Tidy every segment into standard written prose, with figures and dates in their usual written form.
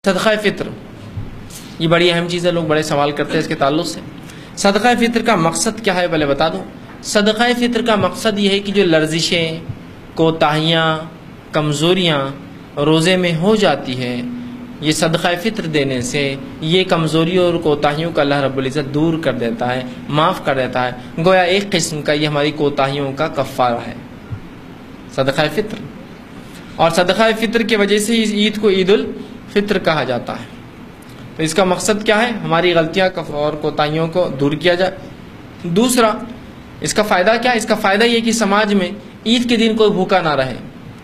صدقہ فطر یہ بڑی اہم چیز ہے، لوگ بڑے سوال کرتے ہیں اس کے تعلق سے۔ صدقہ فطر کا مقصد کیا ہے پہلے بتا دوں۔ صدقہ فطر کا مقصد یہ ہے کہ جو لرزشیں، کوتاہیاں، کمزوریاں روزے میں ہو جاتی ہے، یہ صدقہ فطر دینے سے یہ کمزوریوں اور کوتاہیوں کا اللہ رب العزت دور کر دیتا ہے، معاف کر دیتا ہے۔ گویا ایک قسم کا یہ ہماری کوتاہیوں کا کفارہ ہے صدقہ فطر، اور صدقہ فطر کی وجہ سے اس عید کو عید الفطر کہا جاتا ہے۔ تو اس کا مقصد کیا ہے؟ ہماری غلطیاں اور کوتاہیوں کو دور کیا جائے۔ دوسرا، اس کا فائدہ کیا ہے؟ اس کا فائدہ یہ کہ سماج میں عید کے دن کوئی بھوکا نہ رہے،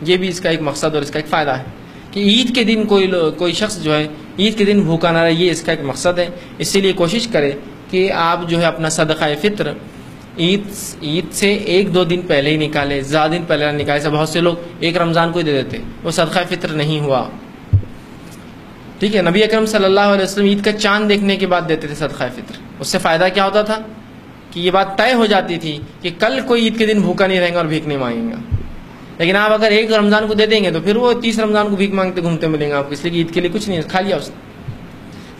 یہ بھی اس کا ایک مقصد اور اس کا ایک فائدہ ہے کہ عید کے دن کوئی شخص جو ہے عید کے دن بھوکا نہ رہے، یہ اس کا ایک مقصد ہے۔ اسی لیے کوشش کرے کہ آپ جو ہے اپنا صدقہ فطر عید سے ایک دو دن پہلے ہی نکالے، زیادہ دن پہلے نہ نکالے۔ بہت سے لوگ ایک رمضان کو ہی دے دیتے، وہ صدقہ فطر نہیں ہوا۔ ٹھیک ہے، نبی اکرم صلی اللہ علیہ وسلم عید کا چاند دیکھنے کے بعد دیتے تھے صدقہ فطر۔ اس سے فائدہ کیا ہوتا تھا کہ یہ بات طے ہو جاتی تھی کہ کل کوئی عید کے دن بھوکا نہیں رہے گا اور بھیک نہیں مانگے گا۔ لیکن آپ اگر ایک رمضان کو دے دیں گے تو پھر وہ 30 رمضان کو بھیک مانگتے گھومتے ملیں گے آپ کو، اس لیے کہ عید کے لیے کچھ نہیں کھا لیا اس نے۔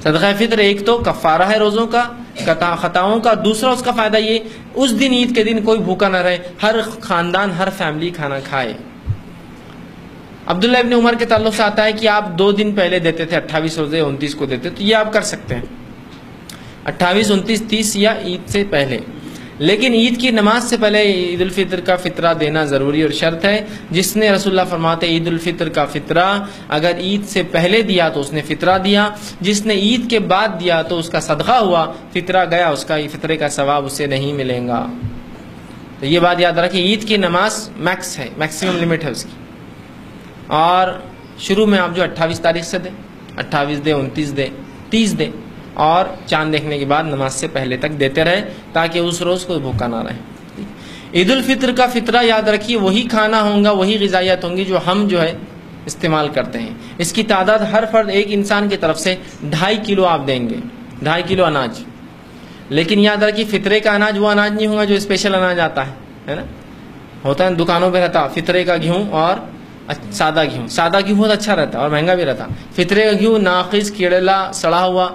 صدقہ فطر ایک تو کفارہ ہے روزوں کا، خطاؤں کا، دوسرا اس کا فائدہ یہ اس دن عید کے دن کوئی بھوکا نہ رہے، ہر خاندان ہر فیملی کھانا کھائے۔ عبداللہ ابن عمر کے تعلق سے آتا ہے کہ آپ 2 دن پہلے دیتے تھے، 28 روزے 29 کو دیتے، تو یہ آپ کر سکتے ہیں 28 29 30 یا عید سے پہلے۔ لیکن عید کی نماز سے پہلے عید الفطر کا فطرہ دینا ضروری اور شرط ہے۔ جس نے رسول اللہ فرماتے عید الفطر کا فطرہ اگر عید سے پہلے دیا تو اس نے فطرہ دیا، جس نے عید کے بعد دیا تو اس کا صدقہ ہوا، فطرہ گیا، اس کا فطرے کا ثواب اسے نہیں ملے گا۔ تو یہ بات یاد رکھیں، عید کی نماز میکس ہے، میکسیمم لمٹ ہے اس کی، اور شروع میں آپ جو 28 تاریخ سے دیں، 28 دیں، 29 دیں، 30 دیں، اور چاند دیکھنے کے بعد نماز سے پہلے تک دیتے رہے تاکہ اس روز کوئی بھوکا نہ رہے۔ عید الفطر کا فطرہ یاد رکھیے وہی کھانا ہوگا، وہی غذائیت ہوں گی جو ہم جو ہے استعمال کرتے ہیں۔ اس کی تعداد ہر فرد ایک انسان کی طرف سے 2.5 کلو آپ دیں گے، 2.5 کلو اناج۔ لیکن یاد رکھیے فطرے کا اناج وہ اناج نہیں ہوگا جو اسپیشل اناج آتا ہے نا، ہوتا ہے دکانوں پہ رہتا فطرے کا گیہوں اور سادہ گیہوں۔ سادہ گیہوں بہت اچھا رہتا ہے اور مہنگا بھی رہتا، فطرے کا گیہوں ناقص، کیڑلا، سڑا ہوا۔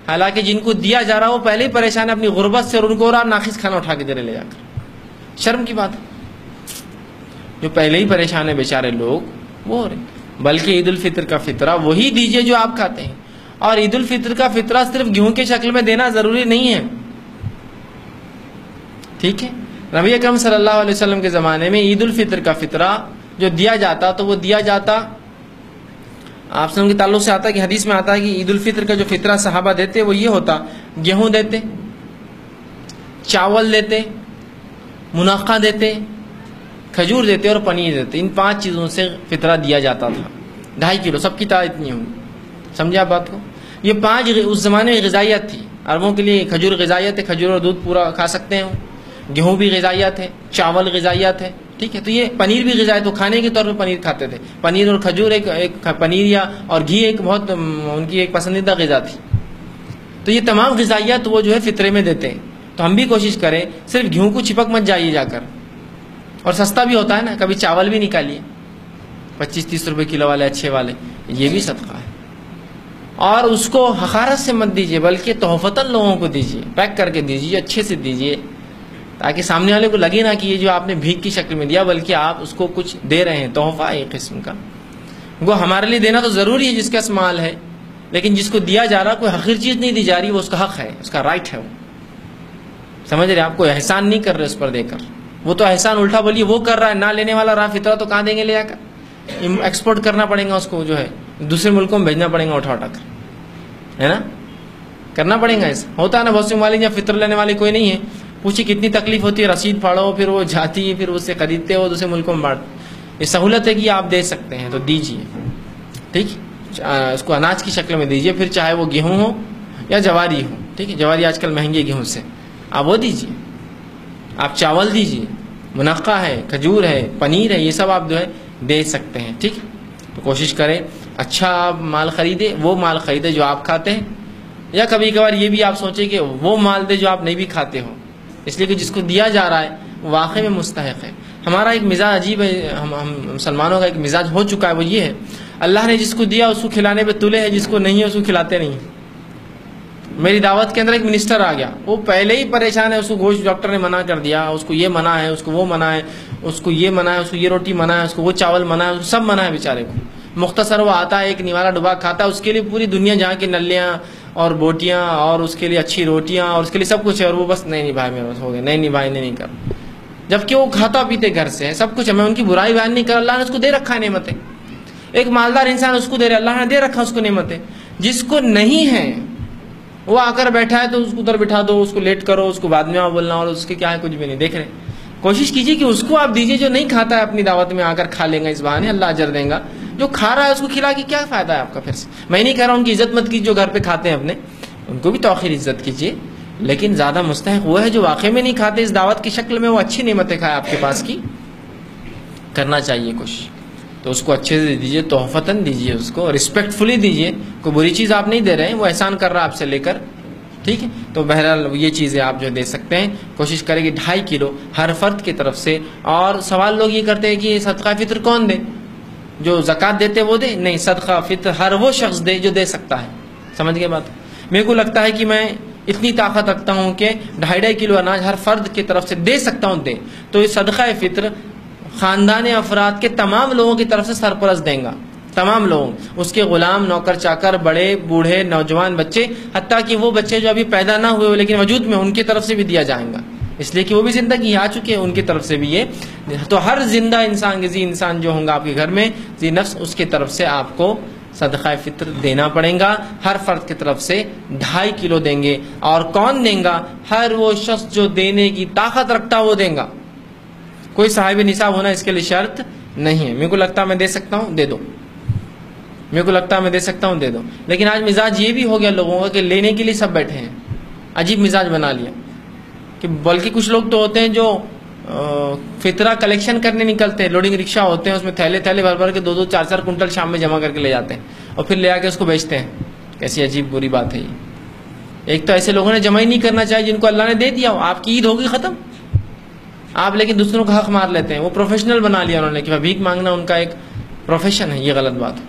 حالانکہ جن کو دیا جا رہا وہ پہلے ہی پریشان ہے اپنی غربت سے، اور ان کو اور آپ ناقص کھانا اٹھا کے دے رہے لے جا کر، شرم کی بات ہے۔ جو پہلے ہی پریشان ہے بیچارے لوگ وہ ہو رہے۔ بلکہ عید الفطر کا فطرہ وہی دیجئے جو آپ کھاتے ہیں، اور عید الفطر کا فطرہ صرف گیہوں کے شکل میں دینا ضروری نہیں ہے، ٹھیک ہے۔ نبی اکرم صلی اللہ علیہ وسلم کے زمانے میں عید الفطر کا فطرہ جو دیا جاتا تو وہ دیا جاتا، آپ سے ان کے تعلق سے آتا ہے کہ حدیث میں آتا ہے کہ عید الفطر کا جو فطرہ صحابہ دیتے وہ یہ ہوتا، گیہوں دیتے، چاول دیتے، منقع دیتے، کھجور دیتے اور پنیر دیتے۔ ان 5 چیزوں سے فطرہ دیا جاتا تھا، 2.5 کلو، سب کی تعداد اتنی ہوگی، سمجھے آپ بات کو۔ یہ 5 اس زمانے میں غذائیت تھی۔ عربوں کے لیے کھجور غذائیت ہے، کھجور اور دودھ پورا کھا سکتے ہیں، گیہوں بھی غذائیت ہے، چاول غذائیت ہے، ٹھیک ہے۔ تو یہ پنیر بھی غذائیت، تو کھانے کے طور پہ پنیر کھاتے تھے۔ پنیر اور کھجور ایک پنیر یا اور گھی ایک بہت ان کی ایک پسندیدہ غذا تھی۔ تو یہ تمام غذائیت وہ جو ہے فطرے میں دیتے ہیں۔ تو ہم بھی کوشش کریں صرف گیہوں کو چپک مت جائیے جا کر، اور سستا بھی ہوتا ہے نا، کبھی چاول بھی نکالیے 25-30 روپے کلو والے اچھے والے، یہ بھی صدقہ ہے۔ اور اس کو حقارت سے مت دیجیے بلکہ تحفتاً لوگوں کو دیجیے، پیک کر کے دیجیے، اچھے سے دیجیے، تاکہ سامنے والے کو لگے نا کہ یہ جو آپ نے بھیک کی شکل میں دیا بلکہ آپ اس کو کچھ دے رہے ہیں، تحفہ ہے ایک قسم کا۔ وہ ہمارے لیے دینا تو ضروری ہے جس کا مال ہے، لیکن جس کو دیا جا رہا کوئی حقیر چیز نہیں دی جا رہی، وہ اس کا حق ہے، اس کا رائٹ ہے، وہ سمجھ رہے، آپ کو احسان نہیں کر رہے اس پر دے کر۔ وہ تو احسان الٹا بولیے وہ کر رہا ہے، نہ لینے والا رہا فطرہ تو کہاں دیں گے لے جا کر، ایکسپورٹ کرنا پڑے گا اس کو، جو ہے دوسرے ملکوں میں بھیجنا پڑے گا اٹھا اٹھا کر، ہے نا، کرنا پڑے گا۔ ایسا ہوتا ہے نا، بہت سے مالک یا فطر لینے والے کوئی نہیں ہے، پوچھیے کتنی تکلیف ہوتی ہے، رسید پھاڑو، پھر وہ جاتی ہے، پھر اس سے خریدتے ہو دوسرے ملکوں میں بانٹ۔ یہ سہولت ہے کہ آپ دے سکتے ہیں تو دیجیے، ٹھیک، اس کو اناج کی شکل میں دیجیے، پھر چاہے وہ گیہوں ہو یا جواری ہو، ٹھیک ہے، جواری آج کل مہنگی ہے گیہوں سے، آپ وہ دیجیے، آپ چاول دیجیے، منقع ہے، کھجور ہے، پنیر ہے، یہ سب آپ جو ہے دے سکتے ہیں، ٹھیک۔ تو کوشش کریں اچھا آپ مال خریدے، وہ مال خریدے جو آپ کھاتے ہیں، یا کبھی کبھار یہ بھی آپ سوچیں کہ وہ مال دے جو آپ نہیں بھی کھاتے ہو، اس لیے کہ جس کو دیا جا رہا ہے وہ واقعی میں مستحق ہے۔ ہمارا ایک مزاج عجیب ہے، ہم مسلمانوں کا ایک مزاج ہو چکا ہے، وہ یہ ہے اللہ نے جس کو دیا اس کو کھلانے پہ تلے ہے، جس کو نہیں ہے اس کو کھلاتے نہیں۔ میری دعوت کے اندر ایک منسٹر آ گیا، وہ پہلے ہی پریشان ہے، اس کو گوشت ڈاکٹر نے منع کر دیا، اس کو یہ منع ہے، اس کو وہ منع ہے، اس کو یہ منع ہے، اس کو یہ روٹی منع ہے، اس کو وہ چاول منع ہے، اس کو سب منع ہے بیچارے کو۔ مختصر وہ آتا ہے ایک نوالا ڈبا کھاتا ہے، اس کے لیے پوری دنیا جہاں کی نلیاں اور بوٹیاں اور اس کے لیے اچھی روٹیاں اور اس کے لیے سب کچھ ہے، اور وہ بس نہیں بھائی میرے پاس ہو گئے، نہیں بھائی نہیں کر، جبکہ وہ کھاتا پیتے گھر سے ہے، سب کچھ ہے۔ میں ان کی برائی بیان نہیں کر، اللہ نے اس کو دے رکھا ہے نعمتیں، ایک مالدار انسان اس کو دے رہا ہے، اللہ نے دے رکھا اس کو نعمتیں۔ جس کو نہیں ہے وہ آ کر بیٹھا ہے تو اس کو ادھر بٹھا دو، اس کو لیٹ کرو، اس کو بعد میں بولنا، اور اس کے کیا ہے کچھ بھی نہیں دیکھ رہے۔ کوشش کیجیے کہ اس کو آپ دیجیے جو نہیں کھاتا ہے، اپنی دعوت میں آ کر کھا لیں گا، اس بہانے اللہ اجر دیں گا۔ جو کھا رہا ہے اس کو کھلا کے کیا فائدہ ہے آپ کا؟ پھر سے میں نہیں کہہ رہا ہوں ان کی عزت مت کیجیے، جو گھر پہ کھاتے ہیں اپنے، ان کو بھی توقیر عزت کیجیے، لیکن زیادہ مستحق وہ ہے جو واقعی میں نہیں کھاتے، اس دعوت کی شکل میں وہ اچھی نعمتیں کھائے آپ کے پاس کی، کرنا چاہیے کوشش۔ تو اس کو اچھے سے دیجیے، تحفتاً دیجیے، اس کو رسپیکٹفلی دیجیے، کوئی بری چیز آپ نہیں دے رہے ہیں، وہ احسان کر رہا ہے آپ سے لے کر، ٹھیک ہے۔ تو بہرحال یہ چیزیں آپ جو دے سکتے ہیں، کوشش کریں کہ 2.5 کلو ہر فرد کی طرف سے۔ اور سوال لوگ یہ کرتے ہیں کہ صدقہ فطر کون دے؟ جو زکوٰۃ دیتے وہ دے؟ نہیں، صدقہ فطر ہر وہ شخص دے جو دے سکتا ہے۔ سمجھ گئے بات؟ میرے کو لگتا ہے کہ میں اتنی طاقت رکھتا ہوں کہ 2.5 کلو اناج ہر فرد کی طرف سے دے سکتا ہوں، دے تو یہ صدقہ فطر خاندان افراد کے تمام لوگوں کی طرف سے سرپرست دیں گا، تمام لوگ، اس کے غلام، نوکر چاکر، بڑے بوڑھے، نوجوان، بچے، حتیٰ کہ وہ بچے جو ابھی پیدا نہ ہوئے لیکن وجود میں، ان کی طرف سے بھی دیا جائے گا، اس لیے کہ وہ بھی زندگی آ چکے ہیں، ان کی طرف سے بھی یہ۔ تو ہر زندہ انسان، ذی انسان جو ہوں گا آپ کے گھر میں، ذی نفس، اس کی طرف سے آپ کو صدقہ فطر دینا پڑے گا، ہر فرد کی طرف سے 2.5 کلو دیں گے۔ اور کون دیں گا؟ ہر وہ شخص جو دینے کی طاقت رکھتا وہ دیں گا، کوئی صاحب نصاب ہونا اس کے لیے شرط نہیں ہے۔ میرے کو لگتا ہے میں دے سکتا ہوں، دے دو، میرے کو لگتا ہے میں دے سکتا ہوں، دے دو۔ لیکن آج مزاج یہ بھی ہو گیا لوگوں کا کہ لینے کے لیے سب بیٹھے ہیں، عجیب مزاج بنا لیا کہ بلکہ کچھ لوگ تو ہوتے ہیں جو فطرہ کلیکشن کرنے نکلتے ہیں، لوڈنگ رکشہ ہوتے ہیں، اس میں تھیلے تھیلے بھر بھر کے 2-2 4-4 کنٹل شام میں جمع کر کے لے جاتے ہیں اور پھر لے آ کے اس کو بیچتے ہیں۔ کیسی عجیب بری بات ہے یہ۔ ایک تو ایسے لوگوں نے جمع ہی نہیں کرنا چاہیے جن کو اللہ نے دے دیا ہو، آپ کی عید ہوگی ختم، آپ لیکن دوسروں کا حق مار لیتے ہیں، وہ پروفیشنل بنا لیا انہوں نے کہ بھیک مانگنا ان کا ایک پروفیشن ہے، یہ غلط بات ہے۔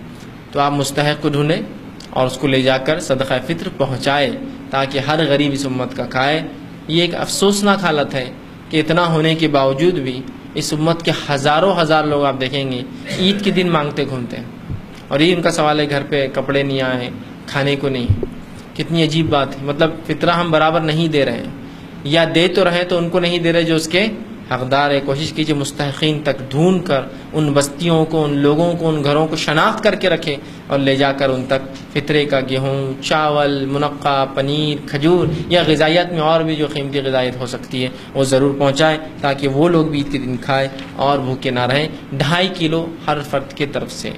تو آپ مستحق کو ڈھونڈیں اور اس کو لے جا کر صدقہ فطر پہنچائے تاکہ ہر غریب اس امت کا کھائے۔ یہ ایک افسوسناک حالت ہے کہ اتنا ہونے کے باوجود بھی اس امت کے ہزاروں ہزار لوگ آپ دیکھیں گے عید کے دن مانگتے گھومتے ہیں، اور یہ ان کا سوال ہے گھر پہ کپڑے نہیں آئے، کھانے کو نہیں۔ کتنی عجیب بات ہے، مطلب فطرہ ہم برابر نہیں دے رہے ہیں، یا دے تو رہے تو ان کو نہیں دے رہے جو اس کے حقدار ہے۔ کوشش کیجیے مستحقین تک ڈھونڈ کر ان بستیوں کو، ان لوگوں کو، ان گھروں کو شناخت کر کے رکھیں اور لے جا کر ان تک فطرے کا گیہوں، چاول، منقع، پنیر، کھجور یا غذائیت میں اور بھی جو قیمتی غذائیت ہو سکتی ہے وہ ضرور پہنچائے تاکہ وہ لوگ بھی عید کے دن کھائے اور بھوکے نہ رہیں۔ 2.5 کلو ہر فرد کی طرف سے،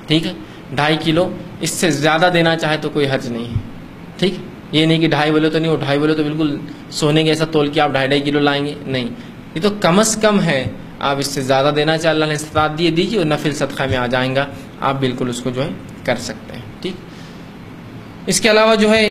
ٹھیک ہے؟ 2.5 کلو، اس سے زیادہ دینا چاہے تو کوئی حرج نہیں ہے، ٹھیک؟ یہ نہیں کہ 2.5 بولے تو نہیں، وہ 2.5 بولے تو بالکل سونے کے ایسا تول کے آپ 2.5 کلو لائیں گے، نہیں، یہ تو کم از کم ہے۔ آپ اس سے زیادہ دینا چاہے اللہ نے استطاعت دیجیے، اور نفل صدقہ میں آ جائیں گا، آپ بالکل اس کو جو ہے کر سکتے ہیں، ٹھیک۔ اس کے علاوہ جو ہے